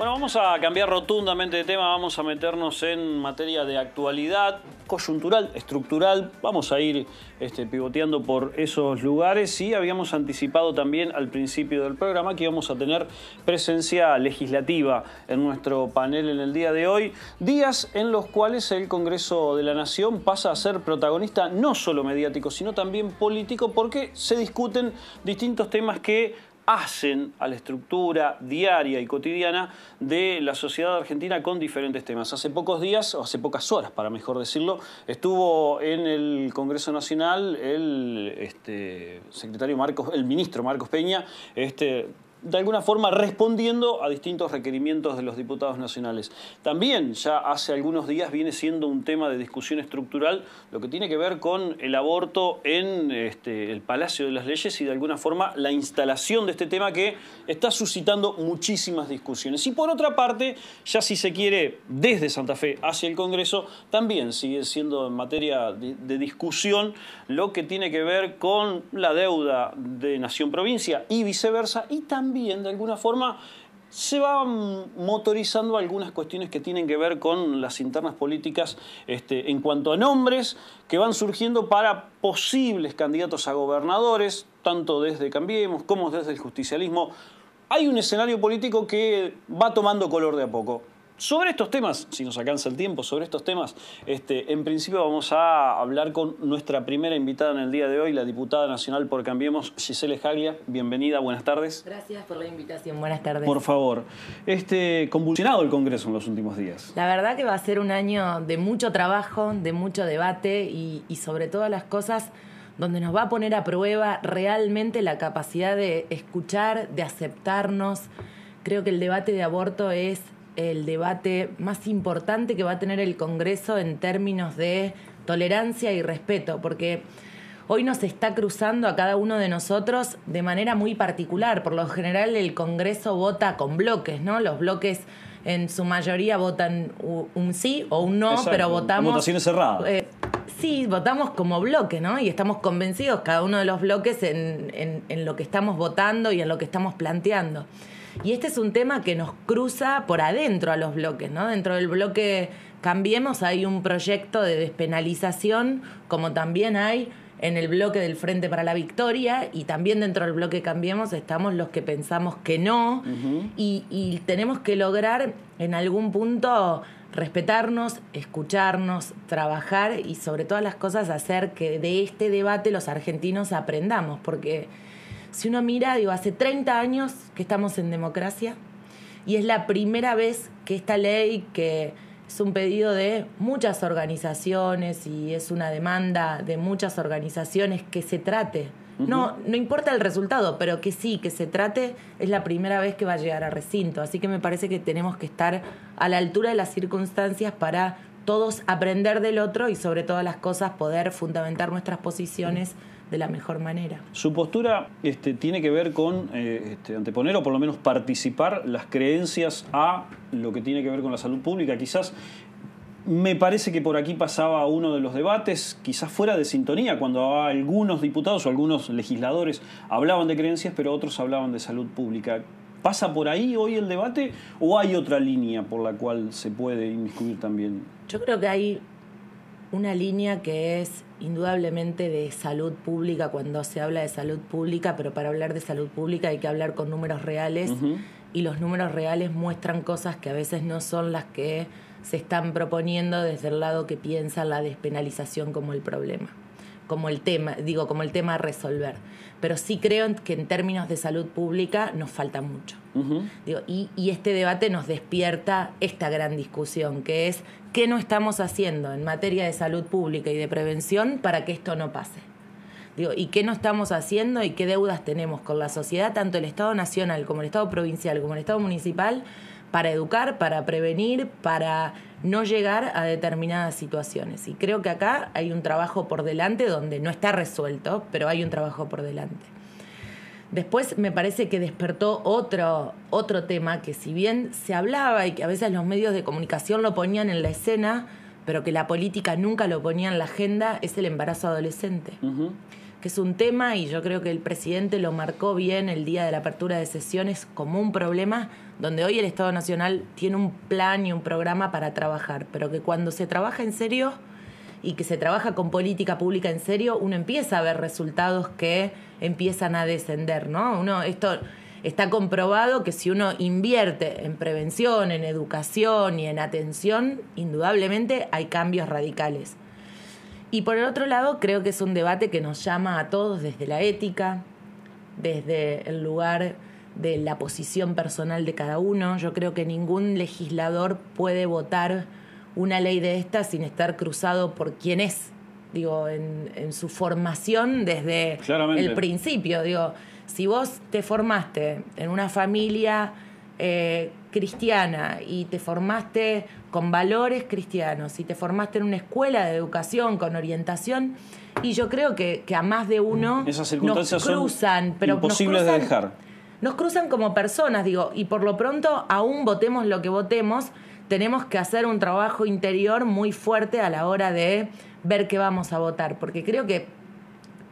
Bueno, vamos a cambiar rotundamente de tema, vamos a meternos en materia de actualidad, coyuntural, estructural. Vamos a ir pivoteando por esos lugares y habíamos anticipado también al principio del programa que íbamos a tener presencia legislativa en nuestro panel en el día de hoy. Días en los cuales el Congreso de la Nación pasa a ser protagonista no solo mediático, sino también político, porque se discuten distintos temas que hacen a la estructura diaria y cotidiana de la sociedad argentina con diferentes temas. Hace pocos días, o hace pocas horas para mejor decirlo, estuvo en el Congreso Nacional el ministro Marcos Peña, de alguna forma respondiendo a distintos requerimientos de los diputados nacionales. También ya hace algunos días viene siendo un tema de discusión estructural lo que tiene que ver con el aborto en el Palacio de las Leyes y de alguna forma la instalación de este tema que está suscitando muchísimas discusiones. Y por otra parte, ya si se quiere, desde Santa Fe hacia el Congreso, también sigue siendo en materia de discusión lo que tiene que ver con la deuda de nación-provincia y viceversa, y también de alguna forma se van motorizando algunas cuestiones que tienen que ver con las internas políticas en cuanto a nombres que van surgiendo para posibles candidatos a gobernadores, tanto desde Cambiemos como desde el justicialismo. Hay un escenario político que va tomando color de a poco. Sobre estos temas, si nos alcanza el tiempo, sobre estos temas, en principio vamos a hablar con nuestra primera invitada en el día de hoy, la diputada nacional por Cambiemos, Giselle Jaglia. Bienvenida, buenas tardes. Gracias por la invitación, buenas tardes. Por favor. Convulsionado el Congreso en los últimos días. La verdad que va a ser un año de mucho trabajo, de mucho debate y sobre todas las cosas donde nos va a poner a prueba realmente la capacidad de escuchar, de aceptarnos. Creo que el debate de aborto es el debate más importante que va a tener el Congreso en términos de tolerancia y respeto, porque hoy nos está cruzando a cada uno de nosotros de manera muy particular. Por lo general el Congreso vota con bloques, ¿no? Los bloques en su mayoría votan un sí o un no. Exacto. Pero votamos... votaciones cerradas. Sí, votamos como bloque, ¿no? Y estamos convencidos cada uno de los bloques en lo que estamos votando y en lo que estamos planteando. Y este es un tema que nos cruza por adentro a los bloques, ¿no? Dentro del bloque Cambiemos hay un proyecto de despenalización, como también hay en el bloque del Frente para la Victoria, y también dentro del bloque Cambiemos estamos los que pensamos que no, y tenemos que lograr en algún punto respetarnos, escucharnos, trabajar y sobre todas las cosas hacer que de este debate los argentinos aprendamos, porque si uno mira, hace 30 años que estamos en democracia y es la primera vez que esta ley, que es un pedido de muchas organizaciones y es una demanda de muchas organizaciones, que se trate. No importa el resultado, pero que sí, que se trate, es la primera vez que va a llegar a recinto. Así que me parece que tenemos que estar a la altura de las circunstancias para todos aprender del otro y sobre todas las cosas poder fundamentar nuestras posiciones de la mejor manera. Su postura tiene que ver con anteponer o por lo menos participar las creencias a lo que tiene que ver con la salud pública. Quizás me parece que por aquí pasaba uno de los debates, quizás fuera de sintonía, cuando algunos diputados o algunos legisladores hablaban de creencias, pero otros hablaban de salud pública. ¿Pasa por ahí hoy el debate o hay otra línea por la cual se puede inmiscuir también? Yo creo que hay una línea que es indudablemente de salud pública cuando se habla de salud pública, pero para hablar de salud pública hay que hablar con números reales, y los números reales muestran cosas que a veces no son las que se están proponiendo desde el lado que piensa la despenalización como el problema, como el tema a resolver. Pero sí creo que en términos de salud pública nos falta mucho. Y este debate nos despierta esta gran discusión, que es qué no estamos haciendo en materia de salud pública y de prevención para que esto no pase. Y qué no estamos haciendo y qué deudas tenemos con la sociedad, tanto el Estado nacional como el Estado provincial como el Estado municipal, para educar, para prevenir, para no llegar a determinadas situaciones. Y creo que acá hay un trabajo por delante donde no está resuelto, pero hay un trabajo por delante. Después me parece que despertó otro tema que, si bien se hablaba y que a veces los medios de comunicación lo ponían en la escena, pero que la política nunca lo ponía en la agenda, es el embarazo adolescente. que es un tema, y yo creo que el presidente lo marcó bien el día de la apertura de sesiones como un problema, donde hoy el Estado Nacional tiene un plan y un programa para trabajar, pero que cuando se trabaja en serio y que se trabaja con política pública en serio, uno empieza a ver resultados que empiezan a descender, ¿no? Esto está comprobado que si uno invierte en prevención, en educación y en atención, indudablemente hay cambios radicales. Y por el otro lado, creo que es un debate que nos llama a todos desde la ética, desde el lugar de la posición personal de cada uno. Yo creo que ningún legislador puede votar una ley de esta sin estar cruzado por quién es, digo, en su formación desde el principio. Digo, si vos te formaste en una familia cristiana y te formaste con valores cristianos y te formaste en una escuela de educación con orientación, y yo creo que a más de uno esas circunstancias nos cruzan, son pero imposibles de dejar. Nos cruzan como personas, digo, y por lo pronto, aún votemos lo que votemos, tenemos que hacer un trabajo interior muy fuerte a la hora de ver qué vamos a votar, porque creo que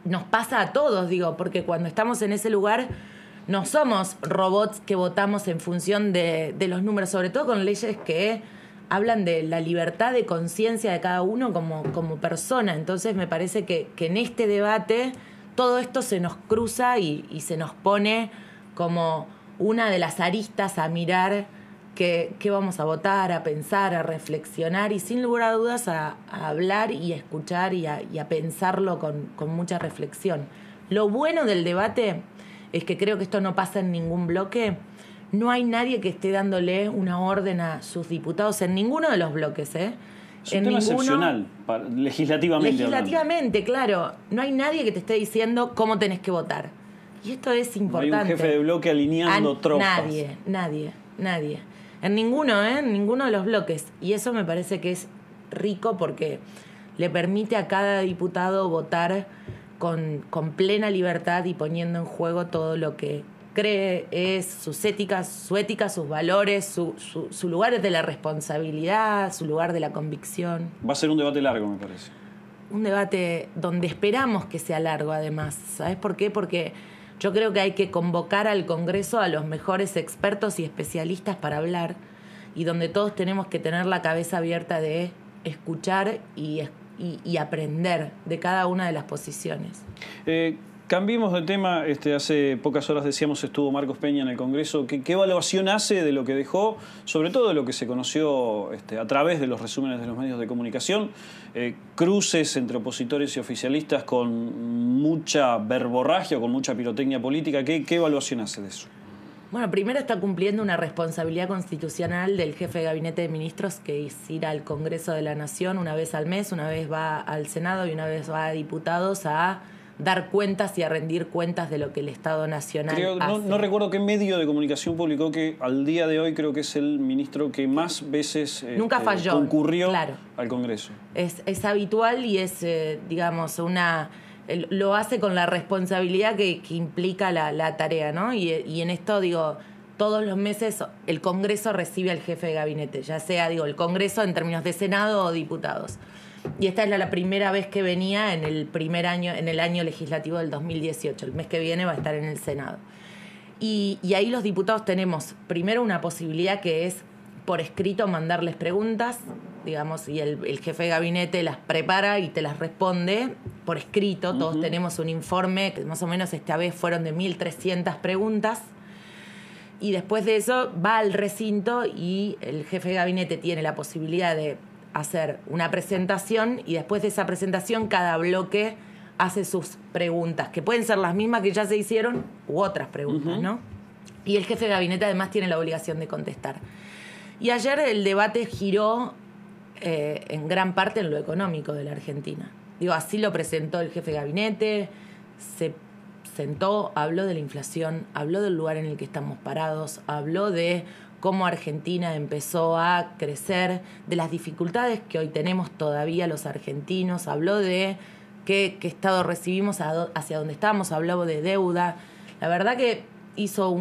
nos pasa a todos, digo, porque cuando estamos en ese lugar no somos robots que votamos en función de los números, sobre todo con leyes que hablan de la libertad de conciencia de cada uno como persona. Entonces me parece que en este debate todo esto se nos cruza y se nos pone como una de las aristas a mirar qué vamos a votar, a pensar, a reflexionar y sin lugar a dudas a hablar y a escuchar y a pensarlo con mucha reflexión. Lo bueno del debate es que creo que esto no pasa en ningún bloque. No hay nadie que esté dándole una orden a sus diputados en ninguno de los bloques, ¿eh? Es un tema excepcional, legislativamente. Legislativamente, claro. No hay nadie que te esté diciendo cómo tenés que votar. Y esto es importante. No hay un jefe de bloque alineando tropas. Nadie. En ninguno, en ninguno de los bloques. Y eso me parece que es rico porque le permite a cada diputado votar con plena libertad y poniendo en juego todo lo que cree es su ética, sus valores, su lugar de la responsabilidad, su lugar de la convicción. Va a ser un debate largo, me parece. Un debate donde esperamos que sea largo, además. ¿Sabes por qué? Porque yo creo que hay que convocar al Congreso a los mejores expertos y especialistas para hablar, y donde todos tenemos que tener la cabeza abierta de escuchar y aprender de cada una de las posiciones. Cambiemos de tema. Hace pocas horas decíamos estuvo Marcos Peña en el Congreso. ¿Qué evaluación hace de lo que dejó, sobre todo de lo que se conoció a través de los resúmenes de los medios de comunicación? Cruces entre opositores y oficialistas con mucha verborragia o con mucha pirotecnia política. ¿Qué evaluación hace de eso? Bueno, primero está cumpliendo una responsabilidad constitucional del jefe de gabinete de ministros, que es ir al Congreso de la Nación una vez al mes, una vez va al Senado y una vez va a diputados a dar cuentas y a rendir cuentas de lo que el Estado Nacional hace. No recuerdo qué medio de comunicación publicó que al día de hoy creo que es el ministro que más veces nunca falló, concurrió al Congreso. Es habitual y es, digamos, lo hace con la responsabilidad que implica la tarea, ¿no? Y en esto, digo, todos los meses el Congreso recibe al jefe de gabinete, ya sea, el Congreso en términos de Senado o diputados. Y esta es la primera vez que venía en el año legislativo del 2018. El mes que viene va a estar en el Senado. Y ahí los diputados tenemos primero una posibilidad que es por escrito mandarles preguntas, digamos, y el jefe de gabinete las prepara y te las responde por escrito. Todos tenemos un informe que más o menos esta vez fueron de 1.300 preguntas. Y después de eso va al recinto y el jefe de gabinete tiene la posibilidad de hacer una presentación, y después de esa presentación cada bloque hace sus preguntas, que pueden ser las mismas que ya se hicieron u otras preguntas, ¿no? Y el jefe de gabinete además tiene la obligación de contestar. Y ayer el debate giró en gran parte en lo económico de la Argentina. Así lo presentó el jefe de gabinete, se sentó, habló de la inflación, habló del lugar en el que estamos parados, habló de cómo Argentina empezó a crecer, de las dificultades que hoy tenemos todavía los argentinos, habló de qué estado recibimos, hacia dónde estamos, habló de deuda. La verdad que hizo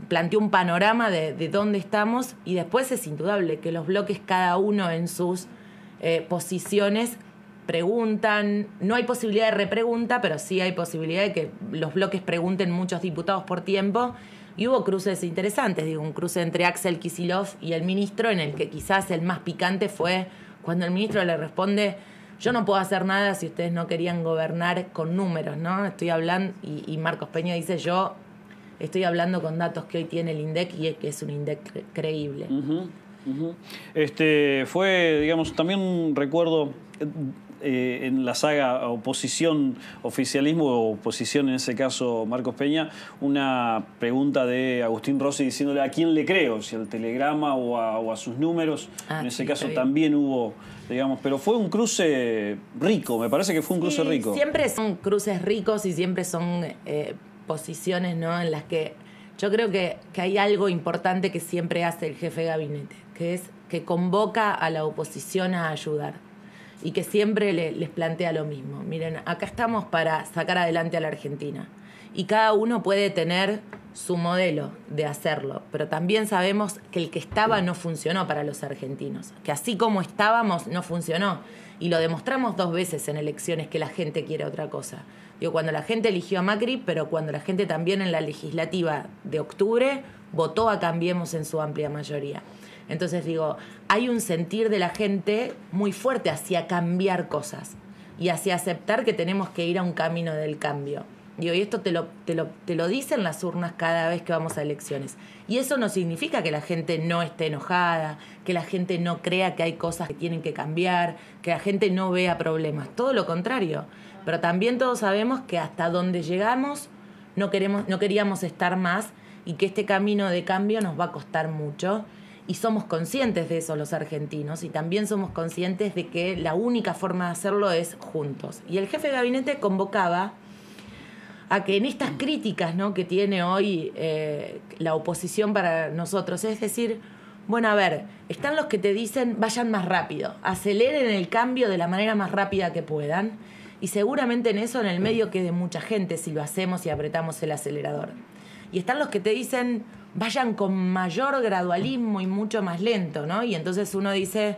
planteó un panorama de dónde estamos, y después es indudable que los bloques, cada uno en sus posiciones, preguntan, no hay posibilidad de repregunta, pero sí hay posibilidad de que los bloques pregunten muchos diputados por tiempo. Y hubo cruces interesantes, digo, un cruce entre Axel Kicillof y el ministro, en el que quizás el más picante fue cuando el ministro le responde: yo no puedo hacer nada si ustedes no querían gobernar con números, ¿no? Estoy hablando, y Marcos Peña dice: yo estoy hablando con datos que hoy tiene el INDEC y es que es un INDEC creíble. Fue, digamos, también recuerdo en la saga oposición, oficialismo o oposición, en ese caso Marcos Peña, una pregunta de Agustín Rossi diciéndole a quién le creo, si al telegrama o a sus números. En ese caso también hubo, digamos, pero fue un cruce rico, me parece que fue un cruce rico. Siempre son cruces ricos y siempre son posiciones, ¿no?, en las que yo creo que hay algo importante que siempre hace el jefe de gabinete, que es que convoca a la oposición a ayudar y que siempre les plantea lo mismo. Miren, acá estamos para sacar adelante a la Argentina y cada uno puede tener su modelo de hacerlo, pero también sabemos que el que estaba no funcionó para los argentinos, que así como estábamos no funcionó, y lo demostramos 2 veces en elecciones que la gente quiere otra cosa. Digo, cuando la gente eligió a Macri, pero cuando la gente también en la legislativa de octubre votó a Cambiemos en su amplia mayoría. Entonces digo, hay un sentir de la gente muy fuerte hacia cambiar cosas y hacia aceptar que tenemos que ir a un camino del cambio. Digo, y esto te lo dicen las urnas cada vez que vamos a elecciones. Y eso no significa que la gente no esté enojada, que la gente no crea que hay cosas que tienen que cambiar, que la gente no vea problemas. Todo lo contrario. Pero también todos sabemos que hasta donde llegamos no queríamos estar más y que este camino de cambio nos va a costar mucho. Y somos conscientes de eso los argentinos, y también somos conscientes de que la única forma de hacerlo es juntos. Y el jefe de gabinete convocaba a que en estas críticas, ¿no?, que tiene hoy la oposición para nosotros, es decir, bueno, a ver, están los que te dicen vayan más rápido, aceleren el cambio de la manera más rápida que puedan, y seguramente en eso en el medio quede mucha gente si lo hacemos y apretamos el acelerador. Y están los que te dicen vayan con mayor gradualismo y mucho más lento, ¿no? Y entonces uno dice,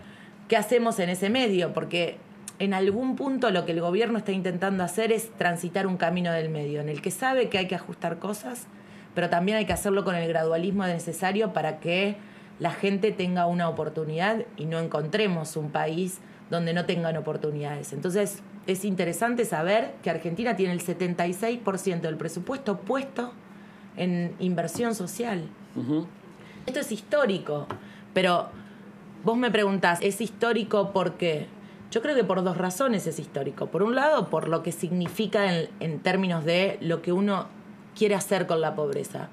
¿qué hacemos en ese medio? Porque en algún punto lo que el gobierno está intentando hacer es transitar un camino del medio, en el que sabe que hay que ajustar cosas, pero también hay que hacerlo con el gradualismo necesario para que la gente tenga una oportunidad y no encontremos un país donde no tengan oportunidades. Entonces es interesante saber que Argentina tiene el 76% del presupuesto puesto en inversión social. Esto es histórico, pero vos me preguntás, ¿es histórico por qué? Yo creo que por 2 razones es histórico. Por un lado, por lo que significa en términos de lo que uno quiere hacer con la pobreza.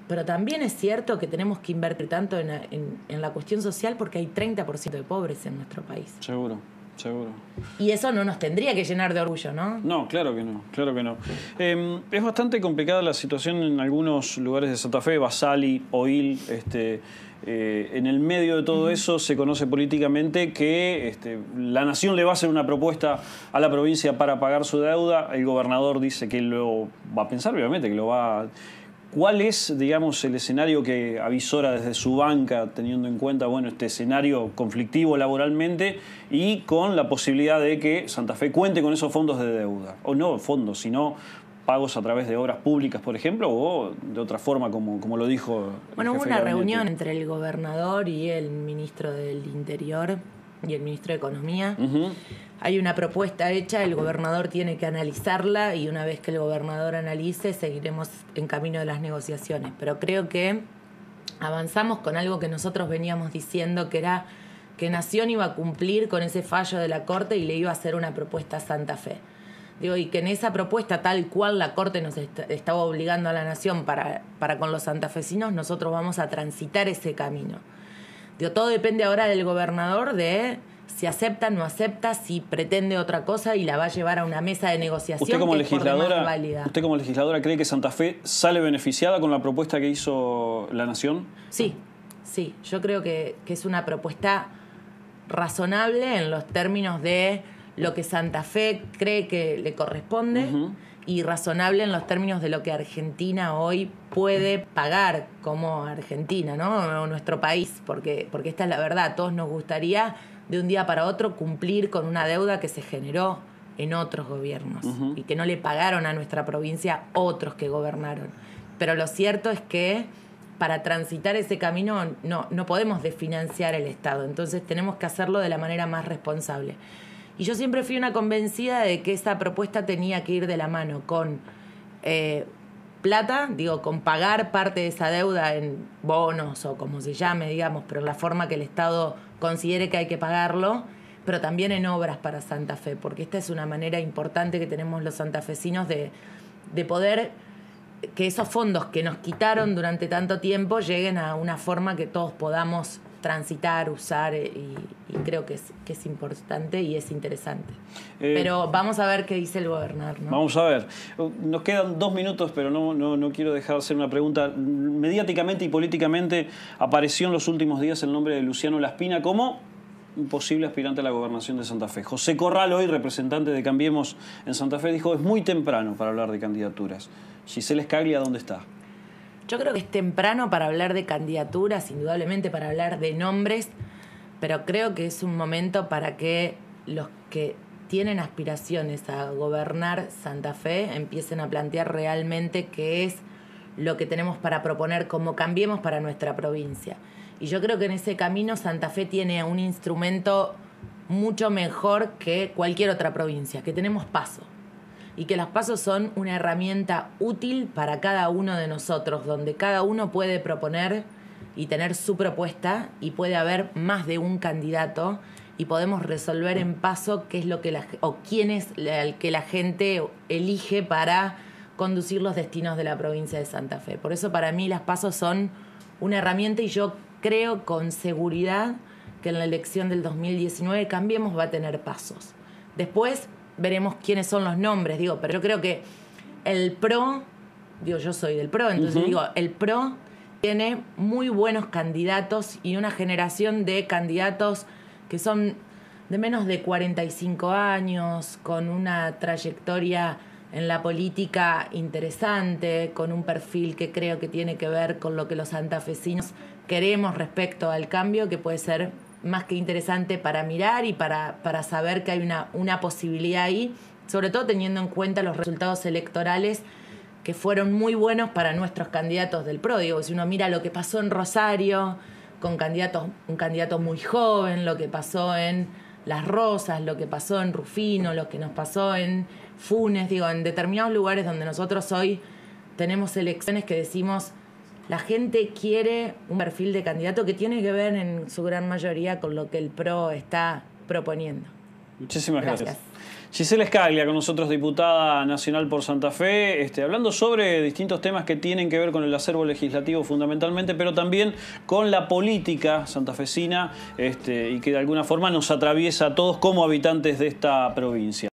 Pero también es cierto que tenemos que invertir tanto en la cuestión social porque hay 30% de pobres en nuestro país. Seguro. Y eso no nos tendría que llenar de orgullo, ¿no? No, claro que no. Es bastante complicada la situación en algunos lugares de Santa Fe, Basali, Oil. En el medio de todo eso se conoce políticamente que la nación le va a hacer una propuesta a la provincia para pagar su deuda. El gobernador dice que lo va a pensar, obviamente, que lo va a... ¿Cuál es, digamos, el escenario que avisora desde su banca, teniendo en cuenta, bueno, este escenario conflictivo laboralmente y con la posibilidad de que Santa Fe cuente con esos fondos de deuda? O no fondos, sino pagos a través de obras públicas, por ejemplo, o de otra forma, como lo dijo el Bueno, hubo jefe una de gabinete. reunión entre el gobernador y el ministro del Interior y el ministro de Economía. Hay una propuesta hecha, el gobernador tiene que analizarla y una vez que el gobernador analice seguiremos en camino de las negociaciones. Pero creo que avanzamos con algo que nosotros veníamos diciendo, que era que Nación iba a cumplir con ese fallo de la Corte y le iba a hacer una propuesta a Santa Fe. Digo, y que en esa propuesta, tal cual la Corte nos estaba obligando a la Nación para con los santafesinos, nosotros vamos a transitar ese camino. Digo, todo depende ahora del gobernador de si acepta, no acepta, si pretende otra cosa y la va a llevar a una mesa de negociación. ¿Usted como que es por demás válida. ¿Usted como legisladora cree que Santa Fe sale beneficiada con la propuesta que hizo la Nación? Sí. Yo creo que es una propuesta razonable en los términos de lo que Santa Fe cree que le corresponde y razonable en los términos de lo que Argentina hoy puede pagar como Argentina, ¿no? O nuestro país, porque esta es la verdad. A todos nos gustaría de un día para otro cumplir con una deuda que se generó en otros gobiernos y que no le pagaron a nuestra provincia otros que gobernaron. Pero lo cierto es que para transitar ese camino no podemos desfinanciar el Estado, entonces tenemos que hacerlo de la manera más responsable. Y yo siempre fui una convencida de que esa propuesta tenía que ir de la mano con plata, con pagar parte de esa deuda en bonos o como se llame, digamos, pero en la forma que el Estado considere que hay que pagarlo, pero también en obras para Santa Fe, porque esta es una manera importante que tenemos los santafesinos de poder que esos fondos que nos quitaron durante tanto tiempo lleguen a una forma que todos podamos transitar, usar, y creo que es importante y es interesante. Pero vamos a ver qué dice el gobernador, ¿no? Vamos a ver. Nos quedan 2 minutos, pero no quiero dejar de hacer una pregunta. Mediáticamente y políticamente apareció en los últimos días el nombre de Luciano Laspina como un posible aspirante a la gobernación de Santa Fe. José Corral, hoy representante de Cambiemos en Santa Fe, dijo: es muy temprano para hablar de candidaturas. Gisela Scaglia, ¿dónde está? Yo creo que es temprano para hablar de candidaturas, indudablemente para hablar de nombres, pero creo que es un momento para que los que tienen aspiraciones a gobernar Santa Fe empiecen a plantear realmente qué es lo que tenemos para proponer como Cambiemos para nuestra provincia. Y yo creo que en ese camino Santa Fe tiene un instrumento mucho mejor que cualquier otra provincia, que tenemos PASO. Y que los PASO son una herramienta útil para cada uno de nosotros, donde cada uno puede proponer y tener su propuesta y puede haber más de un candidato y podemos resolver en PASO qué es lo que quién es el que la gente elige para conducir los destinos de la provincia de Santa Fe. Por eso para mí las PASO son una herramienta y yo creo con seguridad que en la elección del 2019 Cambiemos va a tener pasos. Después veremos quiénes son los nombres, pero yo creo que el PRO, yo soy del PRO, entonces el PRO tiene muy buenos candidatos y una generación de candidatos que son de menos de 45 años, con una trayectoria en la política interesante, con un perfil que creo que tiene que ver con lo que los santafesinos queremos respecto al cambio, que puede ser más que interesante para mirar y para saber que hay una posibilidad ahí, sobre todo teniendo en cuenta los resultados electorales que fueron muy buenos para nuestros candidatos del PRO. Si uno mira lo que pasó en Rosario, con un candidato muy joven, lo que pasó en Las Rosas, lo que pasó en Rufino, lo que nos pasó en Funes, en determinados lugares donde nosotros hoy tenemos elecciones que decimos: la gente quiere un perfil de candidato que tiene que ver en su gran mayoría con lo que el PRO está proponiendo. Muchísimas gracias. Gisela Scaglia con nosotros, diputada nacional por Santa Fe, hablando sobre distintos temas que tienen que ver con el acervo legislativo fundamentalmente, pero también con la política santafesina y que de alguna forma nos atraviesa a todos como habitantes de esta provincia.